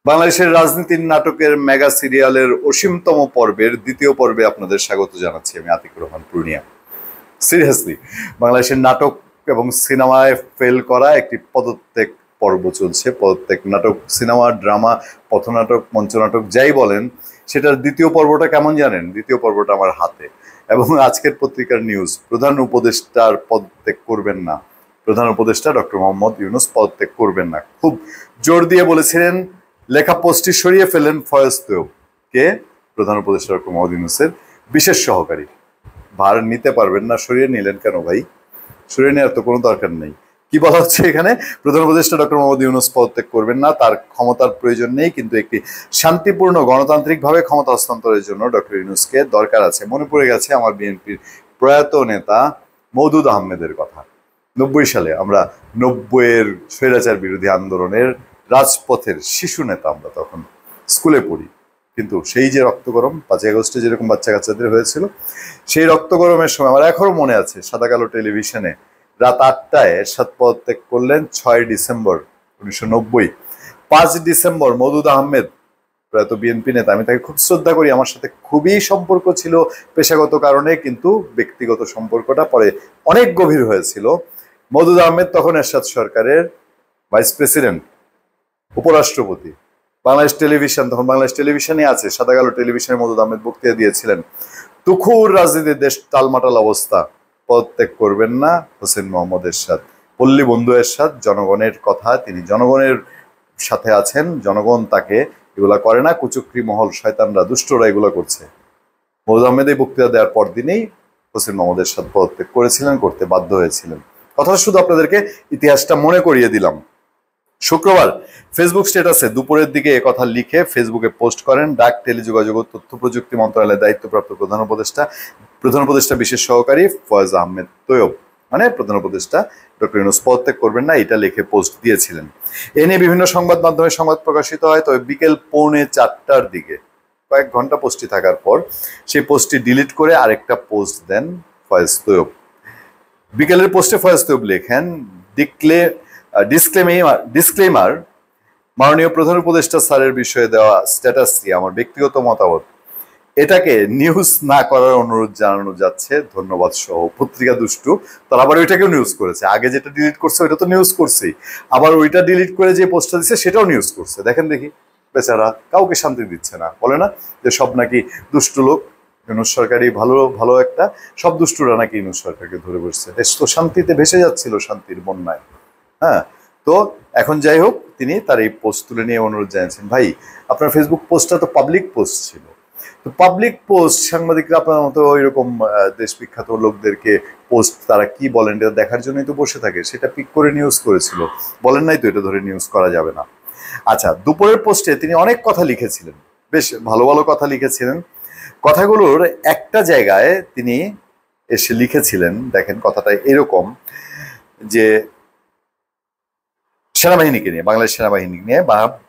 বাংলাদেশের রাজনীতির নাটকের মেগা সিরিয়ালের অসীমতম পর্বের দ্বিতীয় পর্বে আপনাদের স্বাগত জানাচ্ছি আমি আতিকুর রহমান পূর্ণিয়া। সিরিয়াসলি বাংলাদেশের নাটক এবং সিনেমায় ফেল করা একটি পদত্যাগ পর্ব চলছে। পদত্যাগ নাটক, সিনেমা, ড্রামা, পথনাটক, মঞ্চনাটক যাই বলেন, সেটার দ্বিতীয় পর্বটা কেমন জানেন? দ্বিতীয় পর্বটা আমার হাতে, এবং আজকের পত্রিকার নিউজ, প্রধান উপদেষ্টার পদত্যাগ করবেন না। প্রধান উপদেষ্টা ডক্টর মোহাম্মদ ইউনূস পদত্যাগ করবেন না, খুব জোর দিয়ে বলেছিলেন। লেখা পোস্টটি সরিয়ে ফেলেন ফয়েজ তৈয়ব, কে প্রধান উপদেষ্টা ডক্টর মোহাম্মদ ইউনূসের বিশেষ সহকারী। ভার নিতে পারবেন না, সরিয়ে নিলেন কেন ভাই? সরিয়ে নেওয়ার তো কোনো দরকার নেই। কি বলা হচ্ছে এখানে? প্রধান উপদেষ্টা ডক্টর মোহাম্মদ ইউনূস পদত্যাগ করবেন না, তার ক্ষমতার প্রয়োজন নেই, কিন্তু একটি শান্তিপূর্ণ গণতান্ত্রিকভাবে ক্ষমতা হস্তান্তরের জন্য ডক্টর ইউনূসকে দরকার আছে। মনে পড়ে গেছে আমার বিএনপির প্রয়াত নেতা মওদুদ আহমেদের কথা। 90 সালে আমরা 90-এর স্বৈরাচার বিরোধী আন্দোলনের রাজপথের শিশু নেতা, আমরা তখন স্কুলে পড়ি, কিন্তু সেই যে রক্ত গরম 5ই আগস্টে যেরকম বাচ্চা কাচ্চাদের হয়েছিল, সেই রক্ত গরমের সময় আমার এখনো মনে আছে, সাদা কালো টেলিভিশনে রাত 8টায় এরশাদ পদত্যাগ করলেন 6 ডিসেম্বর 1990। 5 ডিসেম্বর মওদুদ আহমেদ, প্রয়াত বিএনপি নেতা, আমি তাকে খুব শ্রদ্ধা করি, আমার সাথে খুবই সম্পর্ক ছিল পেশাগত কারণে, কিন্তু ব্যক্তিগত সম্পর্কটা পরে অনেক গভীর হয়েছিল। মওদুদ আহমেদ তখন এরশাদ সরকারের ভাইস প্রেসিডেন্ট, উপরাষ্ট্রপতি। বাংলাদেশ টেলিভিশন, তখন বাংলাদেশ টেলিভিশনই আছে, সাদা কালো টেলিভিশনের মওদুদ আহমেদ বক্তৃতা দিয়েছিলেন, তুখুর রাজনীতির দেশ টালমাটাল অবস্থা, পদত্যাগ করবেন না হোসেন মোহাম্মদ এরশাদ। পল্লী বন্ধু এরশাদ, জনগণের কথা, তিনি জনগণের সাথে আছেন, জনগণ তাকে এগুলা করে না, কুচক্রি মহল, শয়তানরা, দুষ্টরা এগুলা করছে। মওদুদ আহমেদ এই বক্তৃতা দেওয়ার পর দিনেই হোসেন মোহাম্মদ এরশাদ পদত্যাগ করেছিলেন, করতে বাধ্য হয়েছিলেন। কথাটা শুধু আপনাদেরকে ইতিহাসটা মনে করিয়ে দিলাম। শুক্রবার ফেসবুক স্ট্যাটাসে দুপুরের দিকে একথা লিখে ফেসবুকে পোস্ট করেন ডাক, টেলিযোগাযোগ ও তথ্য প্রযুক্তি মন্ত্রণালয়ের দায়িত্বপ্রাপ্ত প্রধান উপদেষ্টা বিশেষ সহকারী ফয়েজ আহমেদ তৈয়ব, মানে প্রধান উপদেষ্টা ডক্টর ইউনূস পদত্যাগ করবেন না, এটা লিখে পোস্ট দিয়েছিলেন। এ নিয়ে বিভিন্ন সংবাদ মাধ্যমে সংবাদ প্রকাশিত হয়, তবে বিকেল 3:45টার দিকে, কয়েক ঘন্টা পোস্টটি থাকার পর, সেই পোস্টটি ডিলিট করে আরেকটা পোস্ট দেন ফয়েজ তৈয়ব। বিকেলের পোস্টে ফয়েজ তৈয়ব লেখেন, ডিসক্লেমার, মাননীয় প্রধান উপদেষ্টা স্যারের বিষয়ে দেওয়া স্ট্যাটাসটি আমার ব্যক্তিগত মতামত, এটাকে নিউজ না করার অনুরোধ জানানো যাচ্ছে, ধন্যবাদ সহ। পত্রিকা দুষ্টু, তারা আবার ওইটাকেও নিউজ করেছে। আগে যেটা ডিলিট করছে ওইটা তো নিউজ করছেই, আবার ওইটা ডিলিট করে যে পোস্টটা দিচ্ছে সেটাও নিউজ করছে। দেখেন দেখি, বেচারা কাউকে শান্তি দিচ্ছে না। বলে না যে সব নাকি দুষ্টু লোক, ইউনূস সরকারই ভালো ভালো একটা, সব দুষ্টুরা নাকি ইউনূস সরকারকে ধরে বসছে। দেশ তো শান্তিতে ভেসে যাচ্ছিল, শান্তির বন্যায়। হ্যাঁ, তো এখন যাই হোক, তিনি তার এই পোস্ট তুলে নিয়ে অনুরোধ জানিয়েছেন, ভাই আপনার ফেসবুক পোস্টটা তো পাবলিক পোস্ট ছিল, তো পাবলিক পোস্ট, সাংবাদিকরা আপনার মতো ওইরকম দেশ বিখ্যাত লোকদেরকে পোস্ট তারা কি বলেন এটা দেখার জন্যই তো বসে থাকে, সেটা পিক করে নিউজ করেছিল, বলেন নাই তো এটা ধরে নিউজ করা যাবে না। আচ্ছা, দুপুরের পোস্টে তিনি অনেক কথা লিখেছিলেন, বেশ ভালো ভালো কথা লিখেছিলেন। কথাগুলোর একটা জায়গায় তিনি এসে লিখেছিলেন, দেখেন কথাটা এরকম, যে সেনাবাহিনীকে নিয়ে, বাংলাদেশ সেনাবাহিনী নিয়ে,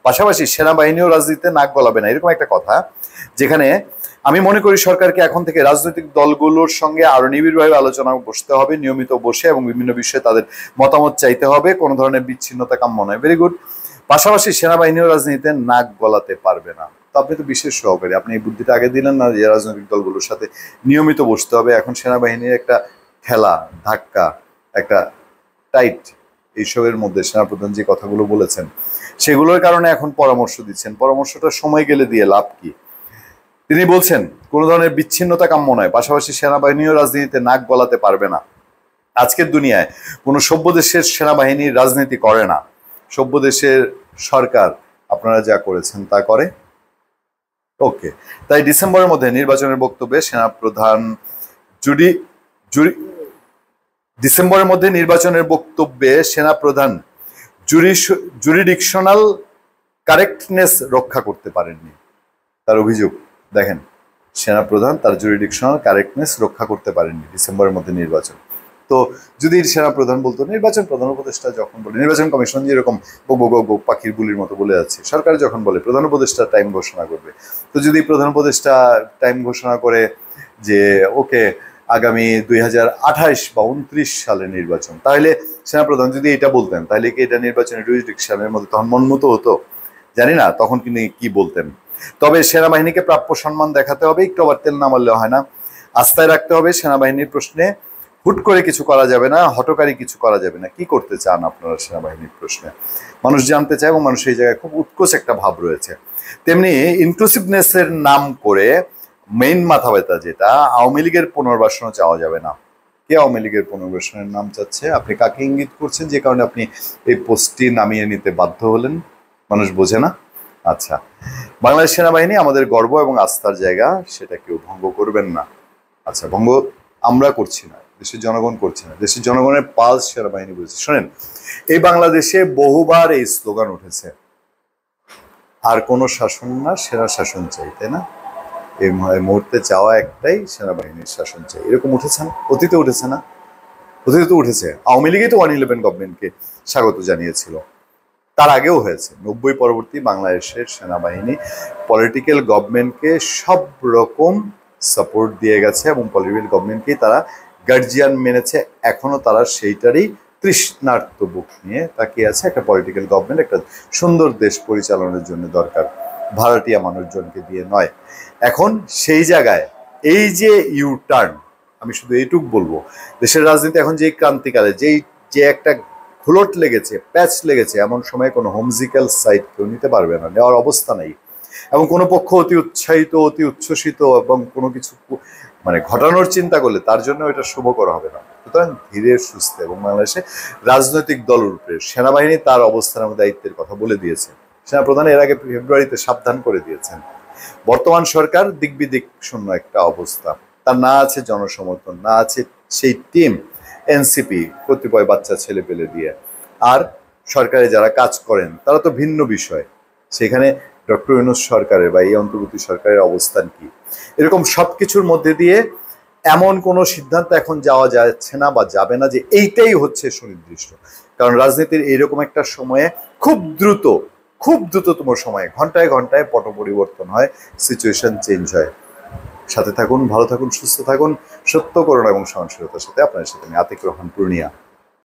পাশাপাশি সেনাবাহিনীও রাজনীতিতে নাক গলাবে না, এরকম একটা কথা, যেখানে আমি মনে করি সরকারকে এখন থেকে রাজনৈতিক দলগুলোর সঙ্গে আরো নিবিড়ভাবে আলোচনা বসতে হবে, নিয়মিত বসে, এবং বিভিন্ন বিষয়ে তাদের মতামত চাইতে হবে, কোনো ধরনের বিচ্ছিন্নতা কাম্য নয়। Very good. পাশাপাশি সেনাবাহিনীও রাজনীতিতে নাক গলাতে পারবে না। তো আপনি তো বিশেষ সহকারী, আপনি এই বুদ্ধিটা আগে দিলেন না যে রাজনৈতিক দলগুলোর সাথে নিয়মিত বসতে হবে। এখন সেনাবাহিনীর একটা ঠেলা, ধাক্কা, একটা টাইট, এইসবের মধ্যে সেনাপ্রধান যে কথাগুলো বলেছেন সেগুলোর কারণে এখন পরামর্শ দিচ্ছেন। পরামর্শটা সময় গেলে দিয়ে লাভ কি? তিনি বলছেন কোনো ধরনের বিচ্ছিন্নতা কাম্য নয়, পাশাপাশি সেনাবাহিনীও রাজনীতিতে নাক গলাতে পারবে না। আজকের দুনিয়ায় কোনো সভ্য দেশের সেনাবাহিনীর রাজনীতি করে না, সভ্য দেশের সরকার আপনারা যা করেছেন তা করে। ওকে, তাই ডিসেম্বরের মধ্যে নির্বাচনের বক্তব্যে সেনাপ্রধান ডিসেম্বরের মধ্যে নির্বাচনের বক্তব্যে সেনাপ্রধান জুরিডিকশনাল কারেক্টনেস রক্ষা করতে পারেননি, তার অভিযোগ। দেখেন, সেনাপ্রধান তার জুরিডিকশনাল কারেক্টনেস রক্ষা করতে পারেননি ডিসেম্বরের মধ্যে নির্বাচন। তো যদি সেনাপ্রধান বলতো, নির্বাচন প্রধান উপদেষ্টা যখন বলে, নির্বাচন কমিশন যেরকম পাখির বুলির মতো বলে যাচ্ছে, সরকার যখন বলে প্রধান উপদেষ্টা টাইম ঘোষণা করবে, তো যদি প্রধান উপদেষ্টা টাইম ঘোষণা করে যে ওকে আগামী 2028 বা 29 সালে নির্বাচন, তাহলে সেনাপ্রধান যদি এটা বলতেন, তাহলে কি এটা নির্বাচনের জুরিডিকশনের মধ্যে তখন মনমতো হতো জানি না তখন তিনি কি বলতেন। তবে সেনাবাহিনীকে প্রাপ্য সম্মান দেখাতে হবে, একটু আবার তেল না মারলে হয় না। আস্থায় রাখতে হবে সেনাবাহিনীর প্রশ্নে, হুট করে কিছু করা যাবে না, হঠকারী কিছু করা যাবে না। কি করতে চান আপনারা সেনাবাহিনীর প্রশ্নে? মানুষ জানতে চায় এবং মানুষ এই জায়গায় খুব উৎকোচ একটা ভাব রয়েছে। তেমনি ইনক্লুসিভনেসের নাম করে মেইন মাথা ব্যথা যেটা, আওয়ামী লীগের পুনর্বাসনও চাওয়া যাবে না। কে আওয়ামী লীগের পুনর্বাসনের নাম চাচ্ছে? আপনি কাকে ইঙ্গিত করছেন যে কারণে আপনি এই পোস্টটি নামিয়ে নিতে বাধ্য হলেন? মানুষ বোঝে না। আচ্ছা, বাংলাদেশ সেনাবাহিনী আমাদের গর্ব এবং আস্থার জায়গা, সেটা কেউ ভঙ্গ করবেন না। আচ্ছা, ভঙ্গ আমরা করছি না, দেশের জনগণ করছে না, দেশের জনগণের পালস সেনাবাহিনী বলছে। শোনেন, এই বাংলাদেশে বহুবার এই স্লোগান উঠেছে, আর কোনো শাসন না, সেরা শাসন চাই, তাই না? এই মুহূর্তে চাওয়া একটাই, সেনাবাহিনীর শাসন চাই। এরকম উঠেছে না? অতীতে উঠেছে না? অতীতে তো উঠেছে। আওয়ামী লীগই তো 111 গভর্নমেন্টকে স্বাগত জানিয়েছিল, তার আগেও হয়েছে। 90 পরবর্তী বাংলাদেশের সেনাবাহিনী পলিটিক্যাল গভর্নমেন্টকে সব রকম সাপোর্ট দিয়ে গেছে এবং পলিটিক্যাল গভর্নমেন্টকেই তারা গার্জিয়ান মেনেছে। এখনো তারা সেইটারই তৃষ্ণার্ত বুক নিয়ে তাকিয়ে আছে। একটা পলিটিক্যাল গভর্নমেন্ট একটা সুন্দর দেশ পরিচালনার জন্য দরকার, ভাড়াটিয়া মানুষজনকে দিয়ে নয়। এখন সেই জায়গায় এই যে ইউ টার্ন, আমি শুধু এইটুক বলবো, দেশের রাজনীতি এখন যে ক্রান্তিকালে যে একটা ঘুলট লেগেছে, প্যাচ লেগেছে, এমন সময় কোনো হোমজিক্যাল সাইড কেউ নিতে পারবে না, নেওয়ার অবস্থা নেই। এবং কোনো পক্ষ অতি উৎসাহিত, অতি উচ্ছ্বসিত এবং কোনো কিছু মানে ঘটানোর চিন্তা করলে তার জন্য এটা শুভকর হবে না। সুতরাং ধীরে সুস্থে, এবং বাংলাদেশে রাজনৈতিক দলের উপরে সেনাবাহিনী তার অবস্থান এবং দায়িত্বের কথা বলে দিয়েছে। সেনাপ্রধান এর আগে ফেব্রুয়ারিতে সাবধান করে দিয়েছেন। বর্তমান সরকার দিকবিদিক শূন্য একটা অবস্থা, তার না আছে জনসমর্থন, না আছে সেই টিম এনসিপি কতিপয় বাচ্চা ছেলে পেলে দিয়ে, আর সরকারে যারা কাজ করেন তারা তো ভিন্ন বিষয়। সেখানে ডক্টর ইউনূস সরকারের বা এই অন্তর্বর্তী সরকারের অবস্থান কি? এরকম সবকিছুর মধ্যে দিয়ে এমন কোনো সিদ্ধান্ত এখন যাওয়া যাচ্ছে না বা যাবে না যে এইটাই হচ্ছে সুনির্দিষ্ট। কারণ রাজনীতির এইরকম একটা সময়ে খুব দ্রুততম সময়ে ঘন্টায় ঘন্টায় পট পরিবর্তন হয়, সিচুয়েশন চেঞ্জ হয়। সাথে থাকুন, ভালো থাকুন, সুস্থ থাকুন, সত্য, করুণা এবং সহনশীলতার সাথে। আপনার সাথে আমি আতিক রহমান পূর্ণিয়া।